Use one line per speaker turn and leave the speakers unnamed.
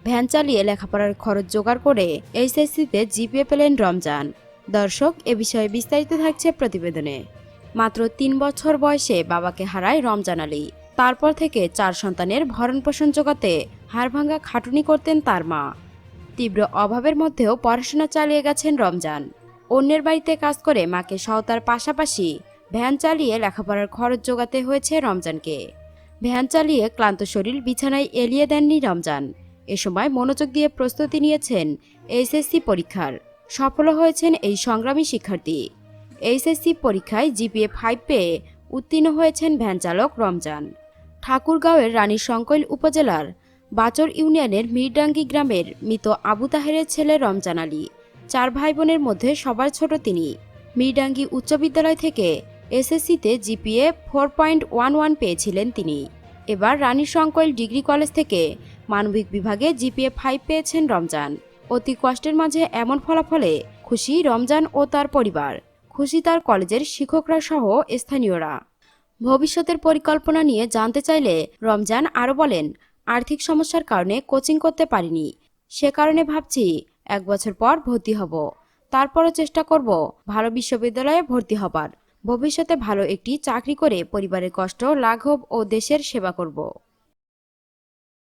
Van চালিয়ে লেখাপড়ার খরচ জোগাড় করে এইচএসসিতে জিপিএ পেলেন রমজান। দর্শক, এ বিষয়ে বিস্তারিত থাকছে প্রতিবেদনে। মাত্র ৩ বছর বয়সে বাবাকে হারায় রমজান আলী। তারপর থেকে ৪ সন্তানের ভরণপোষণ জোগাতে হাড়ভাঙ্গা খাটুনি করতেন তার মা। তীব্র অভাবের মধ্যেও পড়াশোনা চালিয়ে গেছেন রমজান। অন্যের বাড়িতে কাজ করে মাকে সহায়তার পাশাপাশি ভ্যান চালিয়ে লেখাপড়ার খরচ জোগাতে হয়েছে রমজানকে। ভ্যান চালিয়ে ক্লান্ত শরীর বিছানায় এলিয়ে দেননি রমজান। এ সময় মনোযোগ দিয়ে প্রস্তুতি নিয়েছেন এইচএসসি পরীক্ষার। সফল হয়েছেন এই সংগ্রামী শিক্ষার্থী। এইচএসসি পরীক্ষায় জিপিএ 5 পেয়ে উত্তীর্ণ হয়েছেন ভ্যান চালক রমজান। ঠাকুরগাঁওয়ের রানীর সংকৈল উপজেলার বাচর ইউনিয়নের মিরডাঙ্গি গ্রামের মৃত আবু তাহেরের ছেলে রমজান আলী। 4 ভাই বোনের মধ্যে সবার ছোট তিনি। মিরডাঙ্গি উচ্চ বিদ্যালয় থেকে এসএসসিতে জিপিএ 4.11 পেয়েছিলেন তিনি। এবার রানীর সংকৈল ডিগ্রি কলেজ থেকে মানবিক বিভাগে জিপিএ 5 পেয়েছেন রমজান। অতি কষ্টের মাঝে এমন ফলাফলে খুশি রমজান ও তার পরিবার, খুশি তার কলেজের শিক্ষকরা সহ স্থানীয়রা। ভবিষ্যতের পরিকল্পনা নিয়ে জানতে চাইলে রমজান আরও বলেন, আর্থিক সমস্যার কারণে কোচিং করতে পারিনি, সে কারণে ভাবছি 1 বছর পর ভর্তি হব। তারপরও চেষ্টা করব ভালো বিশ্ববিদ্যালয়ে ভর্তি হবার, ভবিষ্যতে ভালো একটি চাকরি করে পরিবারের কষ্ট লাঘব ও দেশের সেবা করব।